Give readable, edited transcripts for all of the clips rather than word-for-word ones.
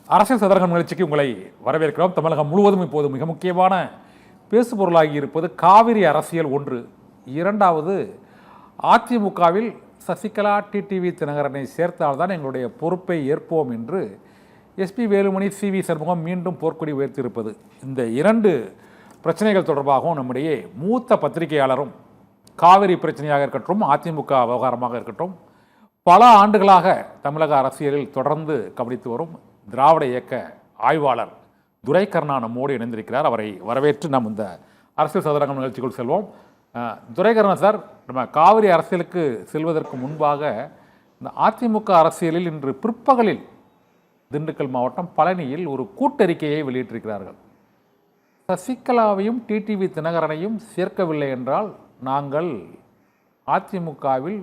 அரசியல் சதுரங்கம் நிகழ்ச்சிக்கு உங்களை வரவேற்கிறோம். தமிழகம் முழுவதும் இப்போது மிக முக்கியமான பேசுபொருளாகி இருப்பது காவிரி அரசியல் ஒன்று. இரண்டாவது, அதிமுகவில் சசிகலா டிடிவி தினகரனை சேர்த்தால்தான் எங்களுடைய பொறுப்பை ஏற்போம் என்று எஸ்பி வேலுமணி சிவி சண்முகம் மீண்டும் போர்க்கொடி உயர்த்தியிருப்பது. இந்த இரண்டு பிரச்சனைகள் தொடர்பாகவும் நம்முடைய மூத்த பத்திரிகையாளரும் காவிரி பிரச்சனையாக இருக்கட்டும், அதிமுக விவகாரமாக இருக்கட்டும், பல ஆண்டுகளாக தமிழக அரசியலில் தொடர்ந்து கவனித்து வரும் திராவிட இயக்க ஆய்வாளர் துரைக்கண்ணா நம்மோடு இணைந்திருக்கிறார். அவரை வரவேற்று நாம் இந்த அரசியல் சதுரங்கம் நிகழ்ச்சிக்குள் செல்வோம். துரைக்கண்ணா சார், நம்ம காவிரி அரசியலுக்கு செல்வதற்கு முன்பாக இந்த அதிமுக அரசியலில் இன்று பிற்பகலில் திண்டுக்கல் மாவட்டம் பழனியில் ஒரு கூட்டறிக்கையை வெளியிட்டிருக்கிறார்கள். சசிகலாவையும் டிடிவி தினகரனையும் சேர்க்கவில்லை என்றால் நாங்கள் அதிமுகவில்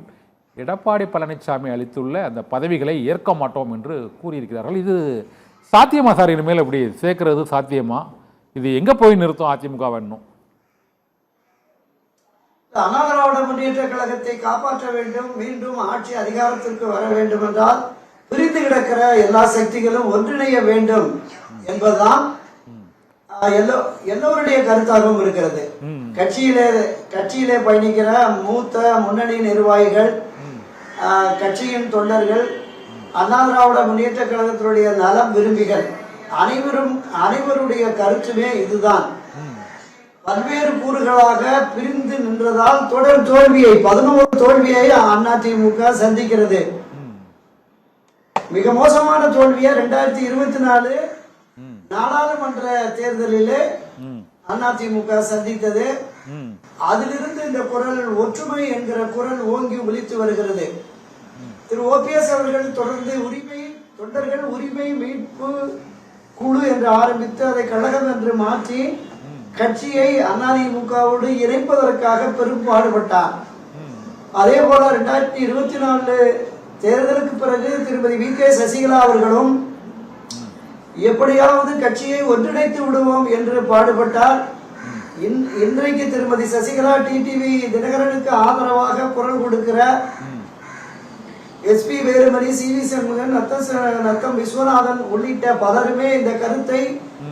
எடப்பாடி பழனிசாமி அளித்துள்ள அந்த பதவிகளை ஏற்க மாட்டோம் என்று கூறியிருக்கிறார்கள். இது சாத்தியமா சார்? இனிமேல் இப்படி சேர்க்கிறது சாத்தியமா? இது எங்க போய் நிறுத்தும் அதிமுக வேணும்? அண்ணா திராவிட முன்னேற்ற கழகத்தை காப்பாற்ற வேண்டும், மீண்டும் ஆட்சி அதிகாரத்திற்கு வர வேண்டும் என்றால் பிரிந்து கிடக்கிற எல்லா சக்திகளும் ஒன்றிணைய வேண்டும் என்பதுதான் எல்லோருடைய கருத்தாகவும் இருக்கிறது. கட்சியிலே பயணிக்கிற மூத்த முன்னணி நிர்வாகிகள், கட்சியின் தொண்டர்கள், அண்ணா திராவிட முன்னேற்ற கழகத்தினுடைய நலம் விரும்பிகள் அனைவருடைய கருத்துமே இதுதான். பல்வேறு கூறுகளாக பிரிந்து நின்றதால் தொடர் தோல்வியை 11 தோல்வியை அதிமுக சந்திக்கிறது. மிக மோசமான தோல்வியை 2024 நாடாளுமன்ற தேர்தலிலே அதிமுக சந்தித்தது. அதிலிருந்து இந்த குரல் ஒற்றுமை என்கிற குரல் ஓங்கி ஒலித்து வருகிறது. திரு ஓபிஎஸ் அவர்கள் தொடர்ந்து தொண்டர்கள் உரிமை மீட்பு குழு என்று ஆரம்பித்து அதை கழகம் என்று மாற்றி கட்சியை அதிமுகவோடு இணைப்பதற்காக பெரும் பாடுபட்டார். அதே போல 2024 தேர்தலுக்கு பிறகு திருமதி வி.கே. சசிகலா அவர்களும் எப்படியாவது கட்சியை ஒன்றிணைத்து விடுவோம் என்று பாடுபட்டார். இன்றைக்கு திருமதி சசிகலா டிடிவி தினகரனுக்கு ஆதரவாக குரல் கொடுக்கிற எஸ்பி வேலுமணி, சிவி சண்முகன், நத்தம் விஸ்வநாதன் உள்ளிட்ட பலருமே இந்த கருத்தை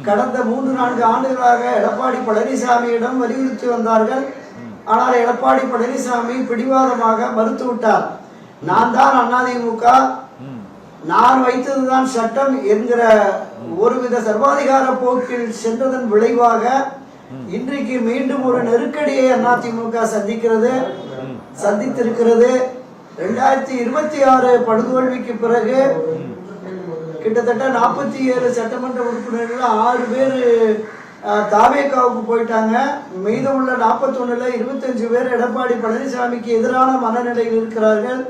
கடந்த 3-4 ஆண்டுகளாக எடப்பாடி பழனிசாமியிடம் வலியுறுத்தி வந்தார்கள். ஆனால் எடப்பாடி பழனிசாமி பிடிவாதமாக மறுத்துவிட்டார். நான் தான் அதிமுக, நான் வைத்ததுதான் சட்டம் என்கிற ஒருவித சர்வாதிகார போக்கில் சென்றதன் விளைவாக இன்றைக்கு மீண்டும் ஒரு நெருக்கடியை அதிமுக சந்தித்திருக்கிறது. 2026 படுதோல்விக்கு பிறகு கிட்டத்தட்ட 47 சட்டமன்ற உறுப்பினர்கள் 6 பேர் தாவேகாவுக்கு போயிட்டாங்க. மீதமுள்ள 41ல் 25 பேர் எடப்பாடி பழனிசாமிக்கு எதிரான மனநிலையில் இருக்கிறார்கள்.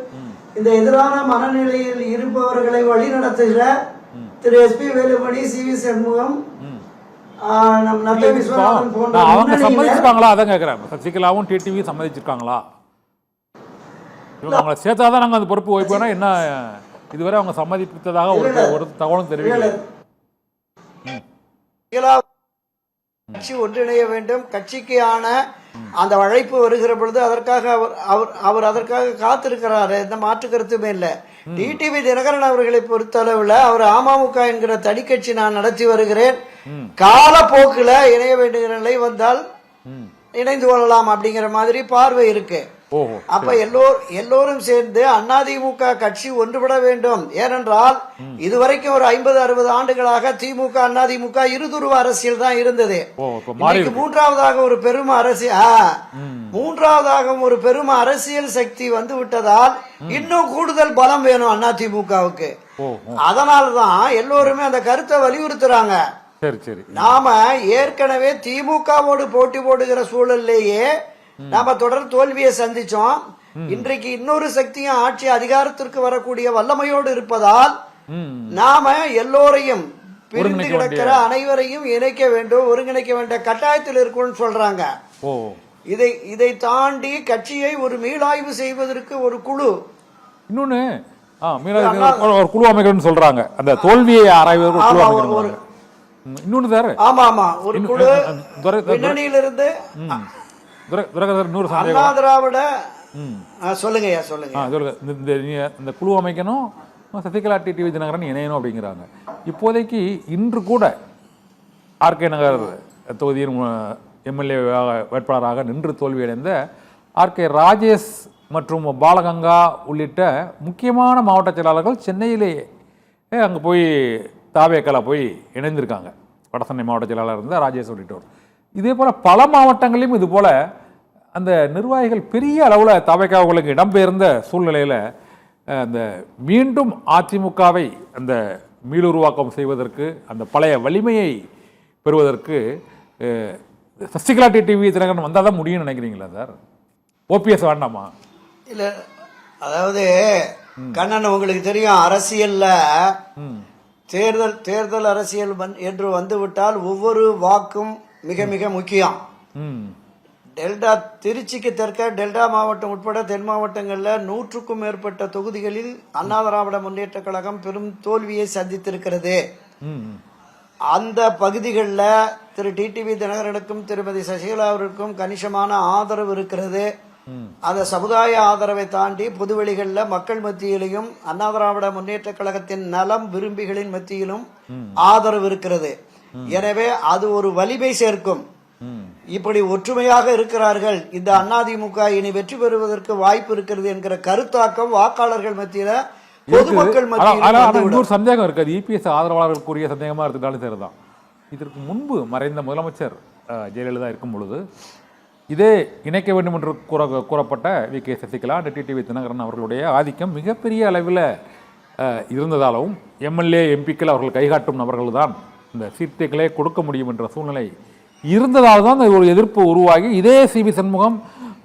இந்த எதிரான மனநிலையில் இருப்பவர்களை வழிநடத்துகிற திரு எஸ்பி வேலுமணி, சிவி சண்முகம், விஸ்வநாதன் போன்ற சசிகலாவும் டிடிவி சம்மதிச்சிருக்காங்களா? அவங்களை சேர்த்தாதான் நாங்கள் அந்த பொறுப்பு வைப்போம்னா என்ன? இதுவரை அவங்க சம்மதித்ததாக ஒரு தகவலும் தெரிவிக்கல. கட்சி ஒன்றிணைய வேண்டும், கட்சிக்கான அந்த அழைப்பு வருகிற பொழுது அதற்காக அவர் அதற்காக காத்திருக்கிறார். எந்த மாற்று கருத்துமே இல்லை. டிடிவி தினகரன் அவர்களை பொறுத்தளவுல அவர் அமமுக என்கிற தனி கட்சி நான் நடத்தி வருகிறேன், காலப்போக்கில் இணைய வேண்டிய நிலை வந்தால் இணைந்து கொள்ளலாம் அப்படிங்கிற மாதிரி பார்வை இருக்கு. அப்ப எல்லோரும் சேர்ந்து அதிமுக கட்சி ஒன்றுபட வேண்டும். ஏனென்றால் இதுவரைக்கும் ஒரு 50-60 ஆண்டுகளாக திமுக அதிமுக இருதுருவ அரசியல் தான் இருந்தது. மூன்றாவதாக ஒரு பெரும் அரசியல் சக்தி வந்து விட்டதால் இன்னும் கூடுதல் பலம் வேணும் அதிமுகவுக்கு. அதனாலதான் எல்லோருமே அந்த கருத்தை வலியுறுத்துறாங்க. நாம ஏற்கனவே திமுகவோடு போட்டி போடுகிற சூழல்லேயே நாம தொடர் தோல்வியை சந்திச்சோம். இன்றைக்கு இன்னொரு சக்தியும் ஆட்சி அதிகாரத்திற்கு வரக்கூடிய வல்லமையோடு இருப்பதால் நாம எல்லோரையும் பிரிந்து கிடக்கிற அனைவரையும் இணைக்க வேண்டும், ஒருங்கிணைக்க வேண்டிய கட்டாயத்தில் இருக்கும்னு சொல்றாங்க. இதை தாண்டி கட்சியை ஒரு மீளாய்வு செய்வதற்கு ஒரு குழு, இன்னொன்னு ஒரு குழு அமைக்கணும்னு சொல்றாங்க. அந்த தோல்வியை ஆராய்வதற்கு இன்னொன்னு சார், ஆமா ஆமா, ஒரு குழு பின்னணியிலிருந்து இந்த குழு அமைக்கணும். சசிகலா டிடிவி தினகரன் இணையணும் அப்படிங்கிறாங்க. இப்போதைக்கு இன்று கூட ஆர்கே நகர் தொகுதியின் எம்எல்ஏ வேட்பாளராக நின்று தோல்வியடைந்த ஆர்கே ராஜேஷ் மற்றும் பாலகங்கா உள்ளிட்ட முக்கியமான மாவட்ட செயலாளர்கள் சென்னையிலேயே அங்கே போய் தாவேக்கலா போய் இணைந்திருக்காங்க. வடசென்னை மாவட்ட செயலாளர் இருந்த ராஜேஷ் உள்ளிட்டோர். இதே போல் பல மாவட்டங்களிலும் இது போல் அந்த நிர்வாகிகள் பெரிய அளவில் தாவேக்காவுக்கு இடம்பெயர்ந்த சூழ்நிலையில் அந்த மீண்டும் அதிமுகவை அந்த மீளுருவாக்கம் செய்வதற்கு, அந்த பழைய வலிமையை பெறுவதற்கு சசிகலா டிடிவி தினகரன் வந்தால் தான் முடியும்னு நினைக்கிறீங்களா சார்? ஓபிஎஸ் வேண்டாமா? இல்லை, அதாவது கண்ணன் உங்களுக்கு தெரியும், அரசியல்ல தேர்தல் அரசியல் என்று வந்துவிட்டால் ஒவ்வொரு வாக்கும் மிக மிக முக்கியம். டெல்டா திருச்சிக்கு தெற்க டெல்டா மாவட்டம் உட்பட தென் மாவட்டங்களில் 100க்கும் மேற்பட்ட தொகுதிகளில் அண்ணா திராவிட முன்னேற்ற கழகம் பெரும் தோல்வியை சந்தித்திருக்கிறது. அந்த பகுதிகளில் திரு டிடிவி தினகரனுக்கும் திருமதி சசிகலா அவர்களுக்கும் கணிசமான ஆதரவு இருக்கிறது. அந்த சமுதாய ஆதரவை தாண்டி பொதுவெளிகளில் மக்கள் மத்தியிலும் அண்ணா திராவிட முன்னேற்ற கழகத்தின் நலம் விரும்பிகளின் மத்தியிலும் ஆதரவு இருக்கிறது. எனவே அது ஒரு வலிமை சேர்க்கும். இப்படி ஒற்றுமையாக இருக்கிறார்கள், இந்த அதிமுக இனி வெற்றி பெறுவதற்கு வாய்ப்பு இருக்கிறது என்கிற கருத்தாக்கம் வாக்காளர்கள் மத்தியில, பொதுமக்கள் மத்தியில் ஒரு சந்தேகம் இருக்காது. இபிஎஸ் ஆதரவாளர்களுக்குரிய சந்தேகமா இருந்தாலும் சரிதான். இதற்கு முன்பு மறைந்த முதலமைச்சர் ஜெயலலிதா இருக்கும் பொழுது இதே இணைக்க வேண்டும் என்று கூறப்பட்ட வி.கே. சசிகலா, டிடிவி தினகரன் அவர்களுடைய ஆதிக்கம் மிகப்பெரிய அளவில் இருந்ததாலும் எம்எல்ஏ எம்பிக்கள் அவர்கள் கைகாட்டும் நபர்கள் தான் இந்த சீட்டுகளே கொடுக்க முடியும் என்ற சூழ்நிலை இருந்ததால் தான் ஒரு எதிர்ப்பு உருவாகி இதே சிவி சண்முகம்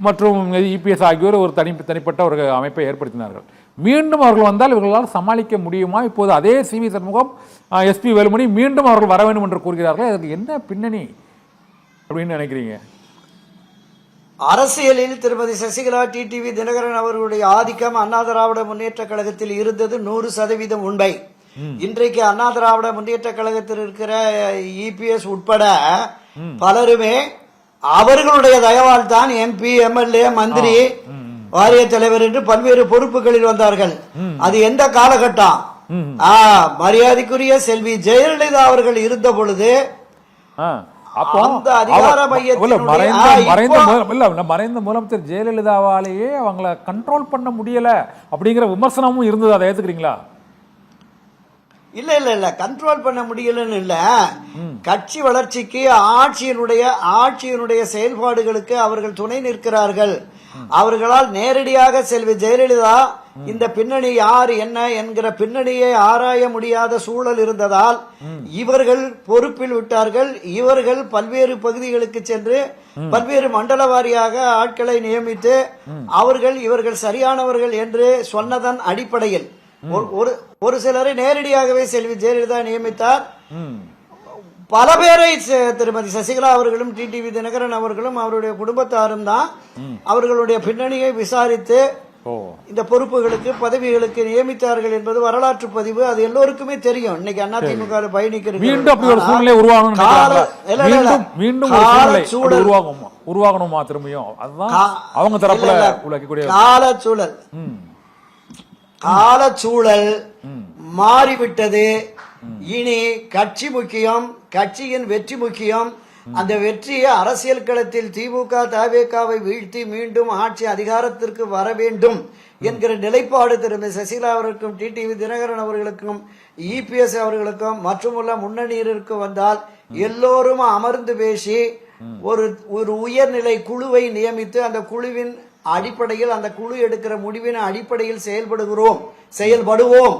மற்றும் இபிஎஸ் ஆகியோர் ஒரு தனிப்பட்ட ஒரு அமைப்பை ஏற்படுத்தினார்கள். மீண்டும் அவர்கள் வந்தால் இவர்களால் சமாளிக்க முடியுமா? இப்போது அதே சிவி சண்முகம், எஸ்பி வேலுமணி மீண்டும் அவர்கள் வர வேண்டும் என்று கூறுகிறார்கள். அதற்கு என்ன பின்னணி அப்படின்னு நினைக்கிறீங்க? அரசியலில் திருமதி சசிகலா டிடிவி தினகரன் அவர்களுடைய ஆதிக்கம் அண்ணா திராவிட முன்னேற்ற கழகத்தில் இருந்தது 100% உண்மை. இன்றைக்கு அண்ணா திராவிட முன்னேற்ற கழகத்தில் இருக்கிற இபிஎஸ் உட்பட பலருமே அவர்களுடைய தயவால் தான் எம்பி, எம்எல்ஏ, மந்திரி, வாரிய தலைவர் என்று பல்வேறு பொறுப்புகளில் வந்தார்கள். அது எந்த காலகட்டம்? மரியாதைக்குரிய செல்வி ஜெயலலிதா அவர்கள் இருந்த பொழுது மறைந்த முதலமைச்சர் ஜெயலலிதாவாலேயே அவங்கள கண்ட்ரோல் பண்ண முடியல அப்படிங்கிற விமர்சனமும் இருந்தது. அதை ஏத்துக்கிறீங்களா? இல்ல இல்ல இல்ல, கண்ட்ரோல் பண்ண முடியலன்னு இல்ல. கட்சி வளர்ச்சிக்கு ஆட்சியினுடைய செயல்பாடுகளுக்கு அவர்கள் துணை நிற்கிறார்கள். அவர்களால் நேரடியாக செல்வி ஜெயலலிதா இந்த பின்னணி யார் என்ன என்கிற பின்னணியை ஆராய முடியாத சூழல் இருந்ததால் இவர்கள் பொறுப்பில் விட்டார்கள். இவர்கள் பல்வேறு பகுதிகளுக்கு சென்று பல்வேறு மண்டல வாரியாக ஆட்களை நியமித்து இவர்கள் சரியானவர்கள் என்று சொன்னதன் அடிப்படையில் ஒரு சிலரை நேரடியாகவே செல்வி ஜெயலலிதா நியமித்தார். பல பேரை திருமதி சசிகலா அவர்களும் டிடிவி தினகரன் அவர்களும் அவருடைய குடும்பத்தாரும் தான் அவர்களுடைய பின்னணியை விசாரித்து இந்த பொறுப்புகளுக்கு பதவிகளுக்கு நியமித்தார்கள் என்பது வரலாற்று பதிவு. அது எல்லோருக்குமே தெரியும். இன்னைக்கு அதிமுக பயணிக்கிறது காலச்சூழல் மாறிவிட்டது. இனி கட்சி முக்கியம், கட்சியின் வெற்றி முக்கியம். அந்த வெற்றியை அரசியல் களத்தில் திமுக தவேகாவை வீழ்த்தி மீண்டும் ஆட்சி அதிகாரத்திற்கு வர வேண்டும் என்கிற நிலைப்பாடு திருமதி சசிகலா அவர்களுக்கும் டிடிவி தினகரன் அவர்களுக்கும் இபிஎஸ் அவர்களுக்கும் மற்றும் உள்ள முன்னணியினருக்கு வந்தால் எல்லோரும் அமர்ந்து பேசி ஒரு உயர்நிலை குழுவை நியமித்து அந்த குழுவின் அடிப்படையில் அந்த குழு எடுக்கிற முடிவின் அடிப்படையில் செயல்படுவோம்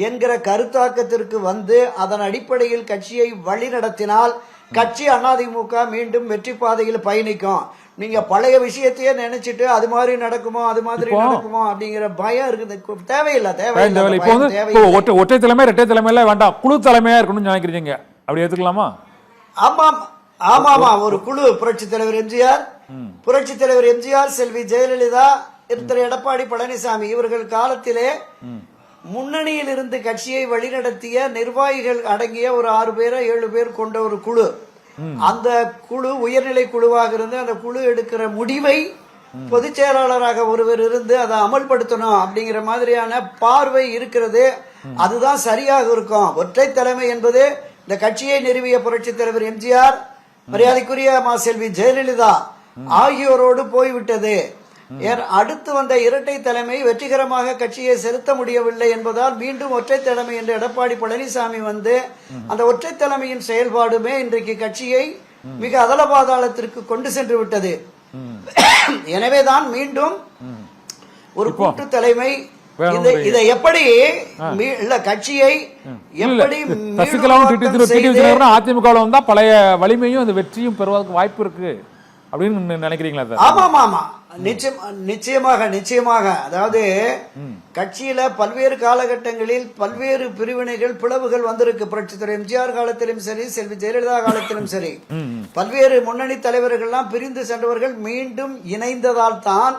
என்கிற கருத்தாக்கத்திற்கு வந்து அதன் அடிப்படையில் கட்சியை வழி நடத்தினால் கட்சி அதிமுக மீண்டும் வெற்றி பாதையில் பயணிக்கும். நீங்க பழைய விஷயத்தையே நினைச்சிட்டு அது மாதிரி நடக்குமோ அப்படிங்கிற பயம் இருக்குது. தேவையில்லை. ஒற்றை தலைமை இரட்டை தலைமையில வேண்டாம், குழு தலைமையா இருக்கணும்னு நினைக்கிறீங்க, அப்படி எடுத்துக்கலாமா? ஆமா, ஒரு குழு. புரட்சி தலைவர் எம்ஜிஆர், செல்வி ஜெயலலிதா, எடப்பாடி பழனிசாமி இவர்கள் காலத்திலே முன்னணியில் இருந்து கட்சியை வழிநடத்திய நிர்வாகிகள் அடங்கிய ஒரு 6 பேர் 7 பேர் கொண்ட ஒரு குழு. அந்த குழு உயர்நிலை குழுவாக இருந்து அந்த குழு எடுக்கிற முடிவை பொதுச் செயலாளராக ஒருவர் இருந்து அதை அமல்படுத்தணும் அப்படிங்கிற மாதிரியான பார்வை இருக்கிறது. அதுதான் சரியாக இருக்கும். ஒற்றை தலைமை என்பது இந்த கட்சியை நிறுவிய புரட்சி தலைவர் எம்ஜிஆர், மரியாதைக்குரிய செல்வி ஜெயலலிதா ஆகியோரோடு போய்விட்டது. அடுத்து வந்த இரட்டை தலைமை வெற்றிகரமாக கட்சியை செலுத்த முடியவில்லை என்பதால் மீண்டும் ஒற்றை தலைமை என்று எடப்பாடி பழனிசாமி வந்து அந்த ஒற்றை தலைமையின் செயல்பாடுமே இன்றைக்கு கட்சியை மிக அதல பாதாளத்திற்கு கொண்டு சென்று விட்டது. எனவேதான் மீண்டும் ஒரு கூட்டு தலைமை இதை எப்படி கட்சியை எப்படி அதிமுக வந்தா பழைய வலிமையும் அந்த வெற்றியும் பெறுவதற்கு வாய்ப்பு இருக்கு அப்படின்னு நினைக்கிறீங்களா சார்? ஆமா ஆமா நிச்சயமாக நிச்சயமாக. அதாவது கட்சியில பல்வேறு காலகட்டங்களில் பல்வேறு பிரிவினைகள் பிளவுகள் வந்திருக்கு. புரட்சி தலைவர் எம்ஜிஆர் காலத்திலும் சரி, செல்வி ஜெயலலிதா காலத்திலும் சரி, பல்வேறு முன்னணி தலைவர்கள் எல்லாம் பிரிந்து சென்றவர்கள் மீண்டும் இணைந்ததால் தான்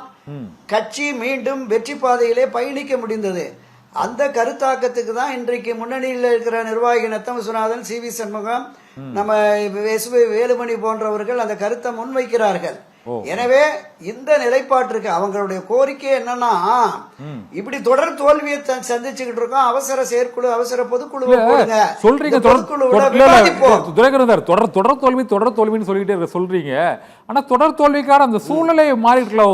கட்சி மீண்டும் வெற்றி பாதையிலே பயணிக்க முடிந்தது. அந்த கருத்தாக்கத்துக்கு தான் இன்றைக்கு முன்னணியில் இருக்கிற நிர்வாகி நத்தம் விஸ்வநாதன், சி வி சண்முகம், நம்ம வேலுமணி போன்றவர்கள் அந்த கருத்தை முன்வைக்கிறார்கள். எனவே இந்த நிலைப்பாட்டிற்கு அவங்களுடைய கோரிக்கை என்னன்னா, இப்படி தொடர் தோல்வியை சந்திச்சுக்கிட்டு இருக்கோம், அவசர செயற்குழு அவசர பொதுக்குழு சொல்றீங்க. தொடர் தோல்வின்னு சொல்லிட்டே சொல்றீங்க. ஆனா தொடர் தோல்விக்கான அந்த சூழ்நிலை மாறிட்டுல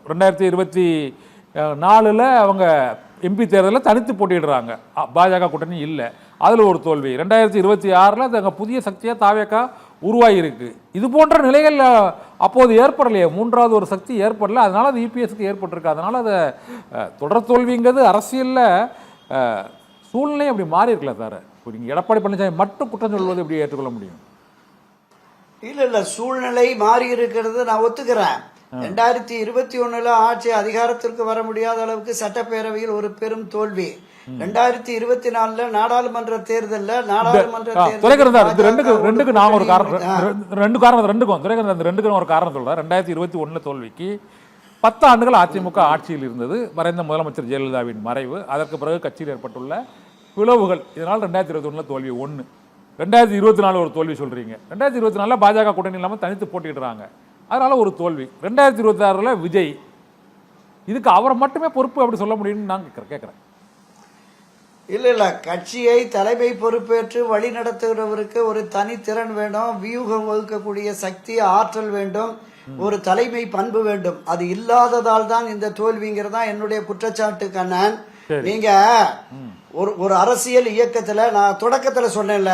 2024 அவங்க எம்பி தேர்தலில் தனித்து போட்டிடுறாங்க. பாஜக கூட்டணி இல்லை, அதில் ஒரு தோல்வி. 2026 அங்கே புதிய சக்தியாக தாவேக்கா உருவாகியிருக்கு. இது போன்ற நிலைகள் அப்போது ஏற்படலையே, மூன்றாவது ஒரு சக்தி ஏற்படல. அதனால அது இபிஎஸ்க்கு ஏற்பட்டிருக்கு. அதனால அதை தொடர் தோல்விங்கிறது அரசியலில் சூழ்நிலை அப்படி மாறி இருக்கல சார். இப்போ நீங்கள் எடப்பாடி பழனிசாமி மட்டும் குற்றம் சொல்வது எப்படி ஏற்றுக்கொள்ள முடியும்? இல்லை, சூழ்நிலை மாறி இருக்கிறது நான் ஒத்துக்கிறேன். 2021 ஆட்சி அதிகாரத்திற்கு வர முடியாத அளவுக்கு சட்டப்பேரவையில் ஒரு பெரும் தோல்வி. 2024 நாடாளுமன்ற தேர்தலில் ரெண்டுக்கு நான் ஒரு காரணம் சொல்றேன். 2021 தோல்விக்கு 10 ஆண்டுகள் அதிமுக ஆட்சியில் இருந்தது. மறைந்த முதலமைச்சர் ஜெயலலிதாவின் மறைவு, அதற்கு பிறகு கட்சியில் ஏற்பட்டுள்ள பிளவுகள், இதனால் 2021 தோல்வி 1. 2024 ஒரு தோல்வி சொல்றீங்க. 2024 பாஜக கூட்டணி இல்லாமல் தனித்து போட்டிடுறாங்க, அதனால ஒரு தோல்வி. 2026 விஜய், இதுக்கு அவரை மட்டுமே பொறுப்பு அப்படி சொல்ல முடியும்னு நான் கேட்கிறேன். இல்ல, கட்சியை தலைமை பொறுப்பேற்று வழி நடத்துகிறவருக்கு ஒரு தனி திறன் வேணும், வியூகம் வகுக்கக்கூடிய சக்தி, ஆற்றல் வேண்டும், ஒரு தலைமை பண்பு வேண்டும். அது இல்லாததால் தான் இந்த தோல்விங்கிறதா என்னுடைய குற்றச்சாட்டு. கண்ணன், நீங்க ஒரு அரசியல் இயக்கத்துல நான் தொடக்கத்துல சொன்னேன்ல,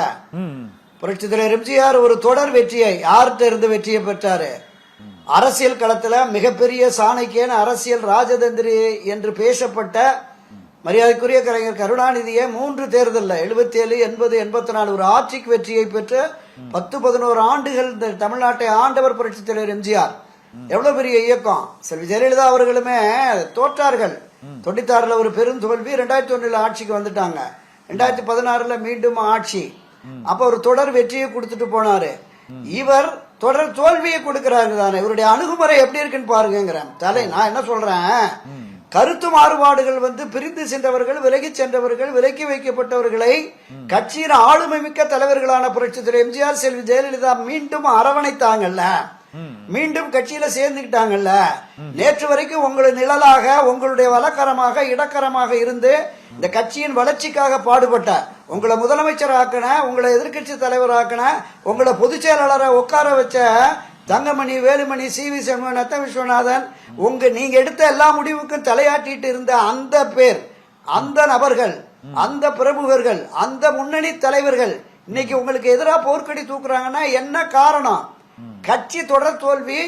புரட்சி தலைவர் எம்ஜிஆர் ஒரு தொடர் வெற்றியை யார்கிட்ட இருந்து வெற்றியை பெற்றாரு? அரசியல் களத்துல மிகப்பெரிய சாணக்கியன், அரசியல் ராஜதந்திரி என்று பேசப்பட்ட மரியாதைக்குரிய கலைஞர் கருணாநிதியை 3 தேர்தலில் 77, 80, 84 ஒரு ஆட்சிக்கு வெற்றியை பெற்று 10-11 ஆண்டுகள் இந்த தமிழ்நாட்டை ஆண்டவர் புரட்சி தலைவர் எம்ஜிஆர். எவ்வளவு பெரிய இயக்கம். செல்வி ஜெயலலிதா அவர்களுமே தோற்றார்கள். 96 ஒரு பெரும் தோல்வி. 2001 ஆட்சிக்கு வந்துட்டாங்க. 2016 மீண்டும் ஆட்சி. அப்ப ஒரு தொடர் வெற்றியை கொடுத்துட்டு போனாரு. இவர் தொடர் தோல்வியை கொடுக்கிறாங்க தானே. இவருடைய அணுகுமுறை எப்படி இருக்குன்னு பாருங்கிறேன். நான் என்ன சொல்றேன், கருத்து மாறுபாடுகள் பிரிந்து சென்றவர்கள், விலகி சென்றவர்கள், விலக்கி வைக்கப்பட்டவர்களை கட்சியின் ஆளுமை மிக்க தலைவர்களான புரட்சி தலைவர் எம்ஜிஆர், செல்வி ஜெயலலிதா மீண்டும் அரவணைத்தாங்கல்ல, மீண்டும் கட்சியில சேர்ந்துக்கிட்டாங்கல்ல. நேற்று வரைக்கும் உங்களுடைய நிழலாக, உங்களுடைய வலக்கரமாக, இடக்கரமாக இருந்து இந்த கட்சியின் வளர்ச்சிக்காக பாடுபட்ட, உங்களை முதலமைச்சர் ஆக்கின, உங்களை எதிர்கட்சி தலைவர் ஆக்கின, உங்களை பொதுச் செயலாளரை உட்கார வச்ச தங்கமணி, வேலுமணி, சி வி சண்முகம், நத்த விஸ்வநாதன், நீங்க எடுத்த எல்லா முடிவுக்கும் தலையாட்டிட்டு இருந்த அந்த பேர், அந்த நபர்கள், அந்த பிரமுகர்கள், அந்த முன்னணி தலைவர்கள் இன்னைக்கு உங்களுக்கு எதிராக போர்க்கடி தூக்குறாங்கன்னா என்ன காரணம்? கட்சி தொடர் தோல்வி,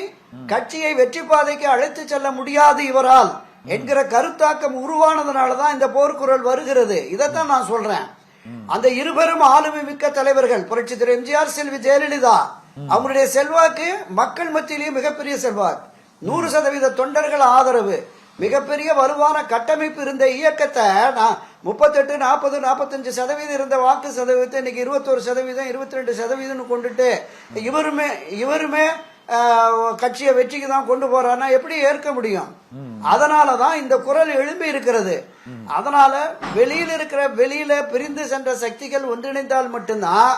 கட்சியை வெற்றி பாதைக்கு அழைத்து செல்ல முடியாது இவரால் என்கிற கருத்தாக்கம் உருவானதுனாலதான் இந்த போர்க்குரல் வருகிறது. இதைத்தான் நான் சொல்றேன். அந்த இருவரும் ஆளுமை மிக்க தலைவர்கள், புரட்சி தலைவர் எம்ஜிஆர், செல்வி ஜெயலலிதா, அவங்களுடைய செல்வாக்கு மக்கள் மத்தியிலேயே மிகப்பெரிய செல்வாக்கு, 100% தொண்டர்கள் ஆதரவு, மிகப்பெரிய வலுவான கட்டமைப்பு இருந்த இயக்கத்தை 38, 40, 45% இருந்த வாக்கு சதவீதத்தை இன்னைக்கு 21%, 22% கொண்டுட்டு இவருமே கட்சியை வெற்றிக்கு தான் கொண்டு போறான்னா எப்படி ஏற்க முடியும்? அதனாலதான் இந்த குரல் எழும்பி இருக்கிறது. அதனால வெளியில பிரிந்து சென்ற சக்திகள் ஒன்றிணைந்தால் மட்டும்தான்,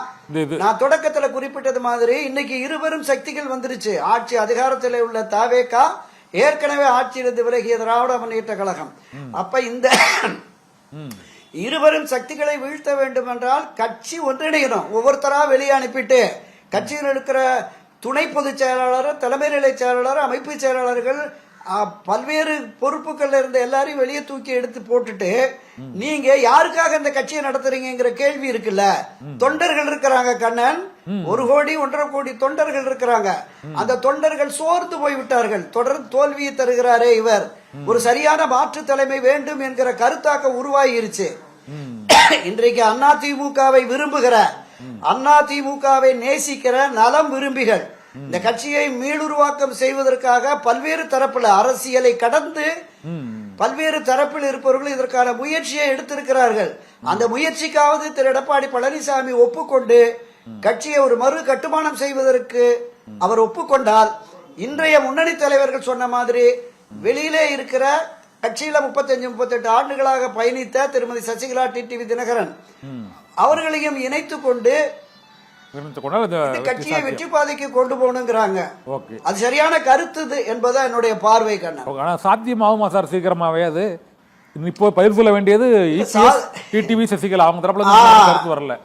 நான் தொடக்கத்துல குறிப்பிட்டது மாதிரி இன்னைக்கு இருவரும் சக்திகள் வந்துருச்சு. ஆட்சி அதிகாரத்தில் உள்ள தாவேகா, ஏற்கனவே ஆட்சியிலிருந்து விலகிய திராவிட முன்னேற்ற கழகம். அப்ப இருவரும் சக்திகளை வீழ்த்த வேண்டும் என்றால் கட்சி ஒன்றிணையணும். ஒவ்வொருத்தரா வெளியே அனுப்பிட்டு கட்சியில் இருக்கிற துணை பொதுச் செயலாளர், தலைமை நிலை செயலாளர், அமைப்பு செயலாளர்கள், பல்வேறு பொறுப்புகள்ல இருந்த எல்லாரையும் வெளியே தூக்கி எடுத்து போட்டுட்டு நீங்க யாருக்காக இந்த கட்சியை நடத்துறீங்கிற கேள்வி இருக்குல்ல. தொண்டர்கள் இருக்கிறாங்க கண்ணன், 1 கோடி 1.5 கோடி தொண்டர்கள் இருக்கிறாங்க. அந்த தொண்டர்கள் சோர்ந்து போய்விட்டார்கள். தொடர்ந்து தோல்வியை தருகிறாரே இவர், ஒரு சரியான மாற்று தலைமை வேண்டும் என்கிற கருத்தாக்க உருவாகிருச்சு. இன்றைக்கு அதிமுகவை விரும்புகிற, அதிமுகவை நேசிக்கிற நலம் விரும்பிகள் இந்த கட்சியை மீளுருவாக்கம் செய்வதற்காக பல்வேறு தரப்புல அரசியலை கடந்து பல்வேறு தரப்பில் இருப்பவர்கள் இதற்கான முயற்சியை எடுத்திருக்கிறார்கள். அந்த முயற்சிக்காவது திரு எடப்பாடி பழனிசாமி ஒப்புக்கொண்டு கட்சியை ஒரு மறு கட்டுமானம் செய்வதற்கு அவர் ஒப்புக்கொண்டால், இன்றைய முன்னணி தலைவர்கள் சொன்ன மாதிரி வெளியிலே இருக்கிற கட்சியில 35-38 ஆண்டுகளாக பயணித்த திருமதி சசிகலா, டிடிவி தினகரன் அவர்களையும் இணைத்துக் கொண்டு கட்சியை வெற்றி பாதைக்கு கொண்டு போகணுங்கிறாங்க. அது சரியான கருத்து என்பதா என்னுடைய பார்வை கண்ணன். சாத்தியமாகுமா சார் சீக்கிரமாவே? அது இப்போ பயிர் சொல்ல வேண்டியது டிடிவி சசிகலா அவங்க தரப்புல கருத்து வரல.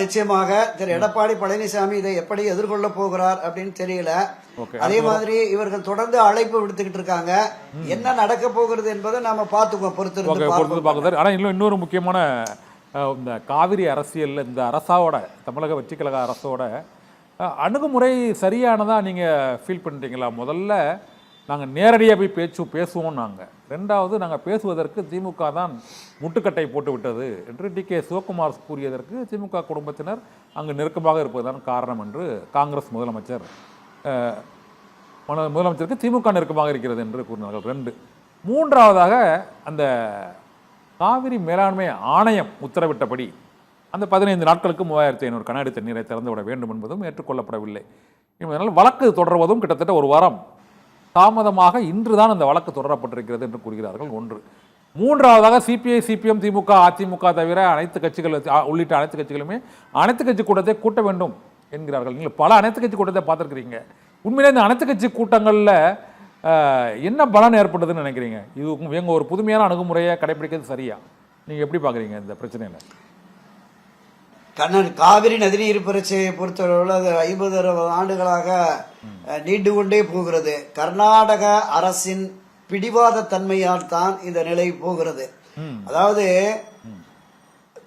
நிச்சயமாக திரு எடப்பாடி பழனிசாமி இதை எப்படி எதிர்கொள்ள போகிறார் அப்படின்னு தெரியல. அதே மாதிரி இவர்கள் தொடர்ந்து அழைப்பு விடுத்துக்கிட்டு இருக்காங்க. என்ன நடக்க போகிறது என்பதை நாம பார்த்துக்கோம், பொறுத்து. ஆனா இன்னொரு முக்கியமான இந்த காவிரி அரசியல், இந்த அரசாவோட, தமிழக வெற்றி கழக அரசோட அணுகுமுறை சரியானதா நீங்க ஃபீல் பண்றீங்களா? முதல்ல நாங்கள் நேரடியாக போய் பேசுவோம். ரெண்டாவது நாங்கள் பேசுவதற்கு திமுக தான் முட்டுக்கட்டை போட்டு விட்டது என்று டிகே சிவகுமார் கூறியதற்கு திமுக குடும்பத்தினர் அங்கு நெருக்கமாக இருப்பதுதான் காரணம் என்று காங்கிரஸ் முதலமைச்சருக்கு திமுக நெருக்கமாக இருக்கிறது என்று கூறினார்கள். 2. மூன்றாவதாக அந்த காவிரி மேலாண்மை ஆணையம் உத்தரவிட்டபடி அந்த 15 நாட்களுக்கு 3500 கன அடி தண்ணீரை திறந்துவிட வேண்டும் என்பதும் ஏற்றுக்கொள்ளப்படவில்லை. இதனால் வழக்கு தொடர்வதும் கிட்டத்தட்ட 1 வாரம் தாமதமாக இன்றுதான் அந்த வழக்கு தொடரப்பட்டிருக்கிறது என்று கூறுகிறார்கள். 1. மூன்றாவதாக சிபிஐ, சிபிஎம், திமுக, அதிமுக தவிர அனைத்து கட்சிகள் உள்ளிட்ட அனைத்து கட்சிகளுமே அனைத்து கட்சி கூட்டத்தை கூட்ட வேண்டும் என்கிறார்கள். நீங்கள் பல அனைத்து கட்சி கூட்டத்தை பார்த்துருக்கிறீங்க. உண்மையிலே இந்த அனைத்து கட்சி கூட்டங்களில் என்ன பலன் ஏற்பட்டதுன்னு நினைக்கிறீங்க? இது இவங்க ஒரு புதுமையான அணுகுமுறையை கடைபிடிக்கிறது சரியா? நீங்க எப்படி பாக்குறீங்க இந்த பிரச்சனையில? கண்ணன், காவிரி நதிநீர் பிரச்சனையை பொறுத்தவரை அது 50-60 ஆண்டுகளாக நீண்டு கொண்டே போகிறது. கர்நாடக அரசின் பிடிவாத தன்மையால் தான் இந்த நிலை போகிறது. அதாவது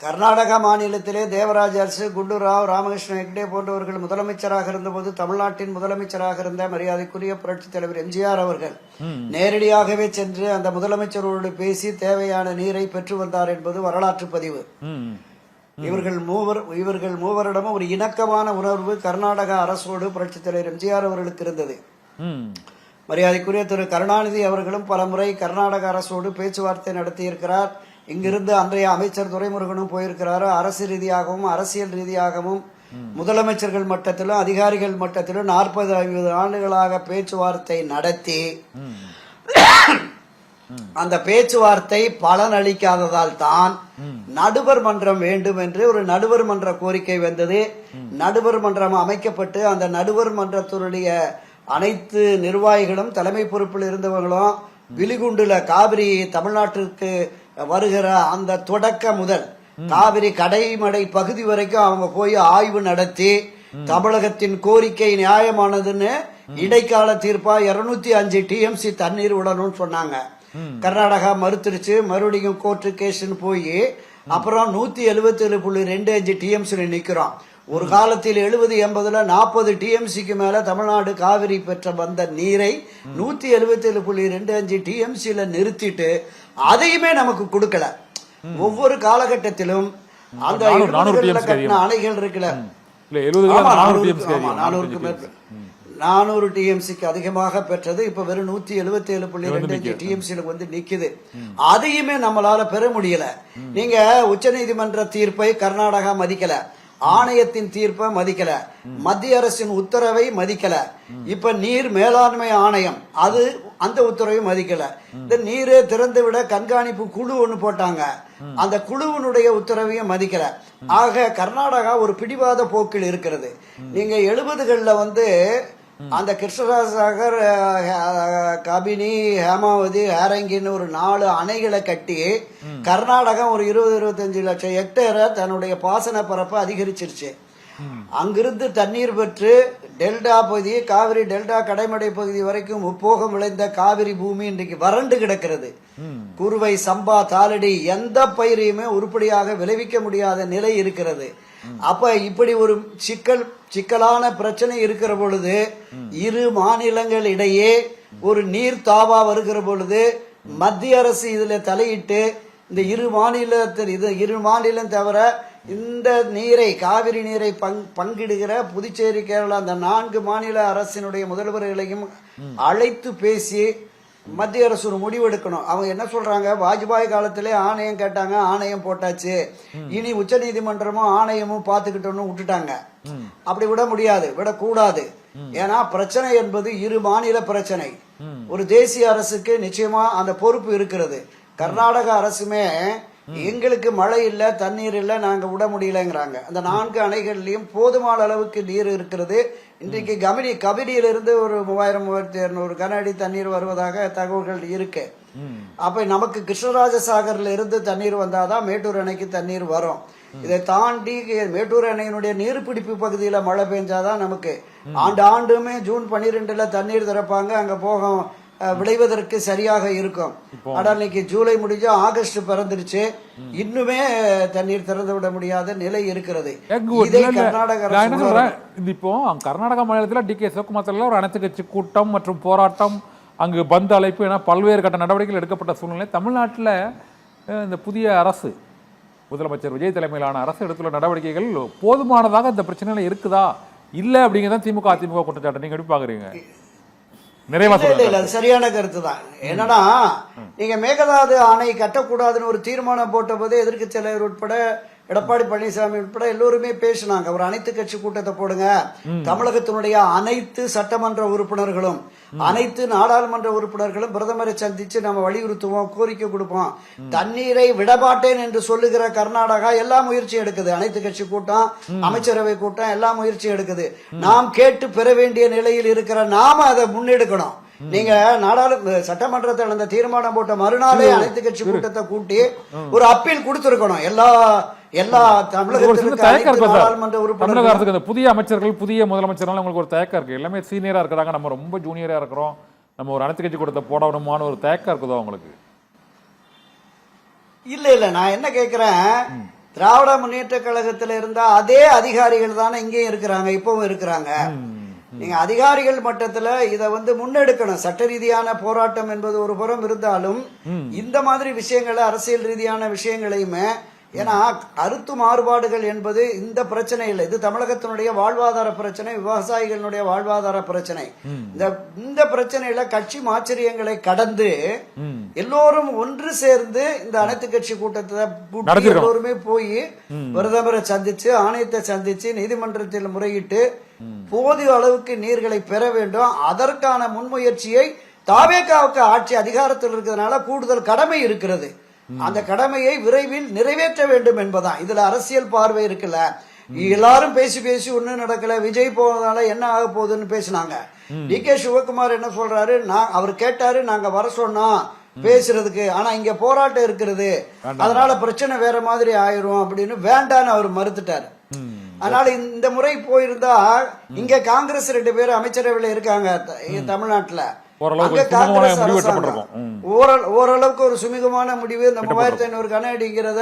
கர்நாடக மாநிலத்திலே தேவராஜ அரசு, குண்டுராவ், ராமகிருஷ்ண ஹெக்டே போன்றவர்கள் முதலமைச்சராக இருந்தபோது தமிழ்நாட்டின் முதலமைச்சராக இருந்த மரியாதைக்குரிய புரட்சித் தலைவர் எம்ஜிஆர் அவர்கள் நேரடியாகவே சென்று அந்த முதலமைச்சரோடு பேசி தேவையான நீரை பெற்று வந்தார் என்பது வரலாற்று பதிவு. இவர்கள் மூவரிடமும் ஒரு இணக்கமான உணர்வு கர்நாடக அரசோடு புரட்சித் தலைவர் எம்ஜிஆர் அவர்களுக்கு இருந்தது. மரியாதைக்குரிய திரு கருணாநிதி அவர்களும் பல முறை கர்நாடக அரசோடு பேச்சுவார்த்தை நடத்தியிருக்கிறார். இங்கிருந்து அன்றைய அமைச்சர் துரைமுருகனும் போயிருக்கிறாரு. அரசு ரீதியாகவும் அரசியல் ரீதியாகவும் முதலமைச்சர்கள் மட்டத்திலும் அதிகாரிகள் மட்டத்திலும் 40-50 ஆண்டுகளாக பேச்சுவார்த்தை நடத்தி அந்த பேச்சுவார்த்தை பலனளிக்காததால் தான் நடுவர் மன்றம் வேண்டும் என்று ஒரு நடுவர் மன்ற கோரிக்கை வந்தது. நடுவர் மன்றம் அமைக்கப்பட்டு அந்த நடுவர் மன்றத்தினுடைய அனைத்து நிர்வாகிகளும் தலைமை பொறுப்பில் இருந்தவங்களும் விலிகுண்டுல காவிரி தமிழ்நாட்டிற்கு வருகிற அந்த தொடக்க முதல் காவிரி கடைமடை பகுதி வரைக்கும் அவங்க போய் ஆய்வு நடத்தி தமிழகத்தின் கோரிக்கை நியாயமானதுன்னு இடைக்கால தீர்ப்பா 205 டிஎம்சி தண்ணீர் விடணும்னு சொன்னாங்க. கர்நாடகா மறுத்துருச்சு. மறுபடியும் கோர்ட்டு கேஸ்ன்னு போய் அப்புறம் 177.25 டிஎம்சி நிக்கிறோம். ஒரு காலத்தில் 70-80ல 40 டிஎம்சிக்கு மேல தமிழ்நாடு காவிரி பெற்ற வந்த நீரை 177.25 டிஎம்சில நிறுத்திட்டு அதையுமே நமக்கு கொடுக்கல. ஒவ்வொரு காலகட்டத்திலும் அந்த அணைகள் இருக்குல்ல, 400 டிஎம்சிக்கு அதிகமாக பெற்றது. இப்ப வெறும் 177.25 டிஎம்சில வந்து நிக்குது. அதையுமே நம்மளால பெற முடியல. நீங்க உச்ச நீதிமன்ற தீர்ப்பை கர்நாடகா மதிக்கல, ஆணையத்தின் தீர்ப்பை மதிக்கல, மத்திய அரசின் உத்தரவை மதிக்கல. இப்ப நீர் மேலாண்மை ஆணையம் அது அந்த உத்தரவை மதிக்கல. இந்த நீரை திறந்து விட கண்காணிப்பு குழு ஒண்ணு போட்டாங்க, அந்த குழுவினுடைய உத்தரவையும் மதிக்கல. ஆக கர்நாடகா ஒரு பிடிவாத போக்கில் இருக்கிறது. நீங்க 70களில் வந்து அந்த கிருஷ்ணராஜ சாகர், கபினி, ஹேமாவதி, ஹேரங்கின்னு ஒரு 4 அணைகளை கட்டி கர்நாடகம் ஒரு 20-25 லட்சம் ஹெக்டேரை தன்னுடைய பாசன பரப்பை அதிகரிச்சிருச்சு. அங்கிருந்து தண்ணீர் பெற்று டெல்டா பகுதி, காவிரி டெல்டா கடைமடை பகுதி வரைக்கும் முப்போகம் விளைந்த காவிரி பூமி இன்றைக்கு வறண்டு கிடக்கிறது. குறுவை, சம்பா, தாளடி எந்த பயிரையுமே உருப்படியாக விளைவிக்க முடியாத நிலை இருக்கிறது. அப்ப இப்படி ஒரு சிக்கலான பிரச்சனை இருக்கிற பொழுது, இரு மாநிலங்கள் இடையே ஒரு நீர் தாவா வருகிற பொழுது மத்திய அரசு இதுல தலையிட்டு இந்த இரு மாநிலம் தவிர இந்த நீரை, காவிரி நீரை பங்கிடுகிற புதுச்சேரி, கேரளா அந்த 4 மாநில அரசினுடைய முதல்வர்களையும் அழைத்து பேசி மத்திய அரசு ஒரு முடிவு எடுக்கணும். அவங்க என்ன சொல்றாங்க, வாஜ்பாய் காலத்திலே ஆணையம் கேட்டாங்க, ஆணையம் போட்டாச்சு, இனி உச்ச நீதிமன்றமும் ஆணையமும் பார்த்துக்கிட்டோம்னு விட்டுட்டாங்க. அப்படி விட முடியாது, விடக்கூடாது. ஏன்னா பிரச்சனை என்பது இரு மாநில பிரச்சனை. ஒரு தேசிய அரசுக்கு நிச்சயமா அந்த பொறுப்பு இருக்கிறது. கர்நாடக அரசுமே எங்களுக்கு மழை இல்ல, தண்ணீர் இல்ல, நாங்க விட முடியலங்கிறாங்க. அந்த 4 அணைகள்லயும் போதுமான அளவுக்கு நீர் இருக்கிறது. இன்றைக்கு கபினியிலிருந்து ஒரு 3000-3200 கன அடி தண்ணீர் வருவதாக தகவல்கள் இருக்கு. அப்ப நமக்கு கிருஷ்ணராஜ சாகர்ல இருந்து தண்ணீர் வந்தாதான் மேட்டூர் அணைக்கு தண்ணீர் வரும். இதை தாண்டி மேட்டூர் அணையினுடைய நீர்பிடிப்பு பகுதியில மழை பெஞ்சாதான் நமக்கு ஆண்டுமே ஜூன் 12 தண்ணீர் திறப்பாங்க, அங்க போகும் விளைவதற்கு சரியாக இருக்கும். ஆனா இன்னைக்கு ஜூலை முடிஞ்சு ஆகஸ்ட் பிறந்துருச்சு, இன்னுமே தண்ணீர் திறந்து விட முடியாத நிலை இருக்கிறது. இதை கர்நாடக இப்போ கர்நாடக மாநிலத்தில் டி.கே. சிவகுமார் ஒரு அனைத்து கட்சி கூட்டம் மற்றும் போராட்டம், அங்கு பந்த் அழைப்பு என பல்வேறு கட்ட நடவடிக்கைகள் எடுக்கப்பட்ட சூழ்நிலை. தமிழ்நாட்டில் இந்த புதிய அரசு, முதலமைச்சர் விஜய் தலைமையிலான அரசு எடுத்துள்ள நடவடிக்கைகள் போதுமானதாக இந்த பிரச்சனையில இருக்குதா இல்ல அப்படிங்கிறத திமுக அதிமுக குற்றச்சாட்டு. நீங்க எப்படி பாக்குறீங்க? சரியான கருத்து தான். என்னன்னா, நீங்க மேகதாது அணை கட்டக்கூடாதுன்னு ஒரு தீர்மானம் போட்ட போது எதிர்க்கட்சி தலைவர் உட்பட எடப்பாடி பழனிசாமி உட்பட எல்லோருமே பேசினாங்க. ஒரு அனைத்து கட்சி கூட்டத்தை போடுங்க, தமிழகத்தினுடைய அனைத்து சட்டமன்ற உறுப்பினர்களும் அனைத்து நாடாளுமன்ற உறுப்பினர்களும் பிரதமரை சந்திச்சு நம்ம வலியுறுத்துவோம், கோரிக்கை கொடுப்போம். தண்ணீரை விடமாட்டேன் என்று சொல்லுகிற கர்நாடகா எல்லா முயற்சி எடுக்குது. அனைத்து கட்சி கூட்டம், அமைச்சரவை கூட்டம் எல்லா முயற்சி எடுக்குது. நாம் கேட்டு பெற வேண்டிய நிலையில் இருக்கிற நாம அதை முன்னெடுக்கணும். நீங்க சட்டமன்றத்தில் அந்த தீர்மானம் போட்ட மறுநாளே அனைத்து கட்சி கூட்டத்தை கூட்டி ஒரு அப்பீல் கொடுத்திருக்கணும். எல்லா தமிழக அரசுக்கு புதிய அமைச்சர்கள், புதிய முதலமைச்சர்கள் உங்களுக்கு ஒரு தயக்கம் இருக்கு. எல்லாமே சீனியரா இருக்கிறாங்க, நம்ம ரொம்ப ஜூனியரா இருக்கிறோம், நம்ம ஒரு அனைத்து கட்சி கூட்டத்தை போடணுமான ஒரு தயக்கம் இருக்குதோ உங்களுக்கு? இல்ல நான் என்ன கேக்குறேன், திராவிட முன்னேற்ற கழகத்தில் இருந்த அதே அதிகாரிகள் தானே இங்கேயும் இருக்கிறாங்க, இப்பவும் இருக்கிறாங்க. நீங்க அதிகாரிகள் மட்டத்துல இத முன்னெடுக்கணும். சட்ட ரீதியான போராட்டம் என்பது ஒரு புறம் இருந்தாலும் இந்த மாதிரி விஷயங்களை, அரசியல் ரீதியான விஷயங்களையுமே, ஏன்னா கருத்து மாறுபாடுகள் என்பது இந்த பிரச்சனை இல்லை, இது தமிழகத்தினுடைய வாழ்வாதார பிரச்சனை, விவசாயிகளுடைய வாழ்வாதார பிரச்சனை. இந்த பிரச்சனையில கட்சி மாச்சரியங்களை கடந்து எல்லோரும் ஒன்று சேர்ந்து இந்த அனைத்து கட்சி கூட்டத்தை கூட்டி எல்லோருமே போய் பிரதமரை சந்திச்சு, ஆணையத்தை சந்திச்சு, நீதிமன்றத்தில் முறையிட்டு போதிய அளவுக்கு நீர்களை பெற வேண்டும். அதற்கான முன்முயற்சியை தாவேகாவுக்கு ஆட்சி அதிகாரத்தில் இருக்கிறதுனால கூடுதல் கடமை இருக்கிறது. அந்த கடமையை விரைவில் நிறைவேற்ற வேண்டும் என்பதான் இதுல அரசியல் பார்வை இருக்குல்ல. எல்லாரும் பேசி ஒன்னும் நடக்கல, விஜய் போனதால என்ன ஆக போகுதுன்னு பேசினாங்க. டி.கே. சிவகுமார் என்ன சொல்றாரு, அவர் கேட்டாரு, நாங்க வர சொன்னோம் பேசுறதுக்கு, ஆனா இங்க போராட்டம் இருக்கிறது, அதனால பிரச்சனை வேற மாதிரி ஆயிரும் அப்படின்னு வேண்டான்னு அவர் மறுத்துட்டாரு. அதனால இந்த முறை போயிருந்தா, இங்க காங்கிரஸ் 2 பேர் அமைச்சரவையில் இருக்காங்க தமிழ்நாட்டுல, ஓரளவுக்கு ஒரு சுமூகமான முடிவு. இந்த 3500 கன அடிங்கிறத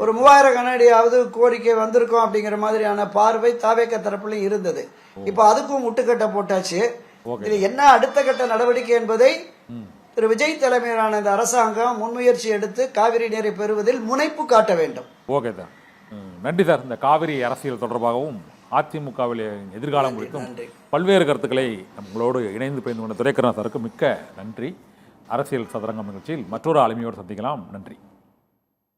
ஒரு 3000 கன அடியாவது கோரிக்கை வந்திருக்கும் அப்படிங்கிற மாதிரியான பார்வை தாவேக தரப்புலையும் இருந்தது. இப்ப அதுக்கும் முட்டுக்கட்டை போட்டாச்சு. இது என்ன அடுத்த கட்ட நடவடிக்கை என்பதை திரு விஜய் தலைமையிலான இந்த அரசாங்கம் முன்முயற்சி எடுத்து காவிரி நீரை பெறுவதில் முனைப்பு காட்ட வேண்டும். ஓகே சார், நன்றி சார். இந்த காவிரி அரசியல் தொடர்பாகவும் அதிமுகவில் எதிர்காலம் குறித்தும் பல்வேறு கருத்துக்களை நம்மளோடு இணைந்து பயந்து கொண்ட துரைக்கண்ணன் சாருக்கு மிக்க நன்றி. அரசியல் சதுரங்கம் நிகழ்ச்சியில் மற்றொரு ஆளுமையோடு சந்திக்கலாம். நன்றி.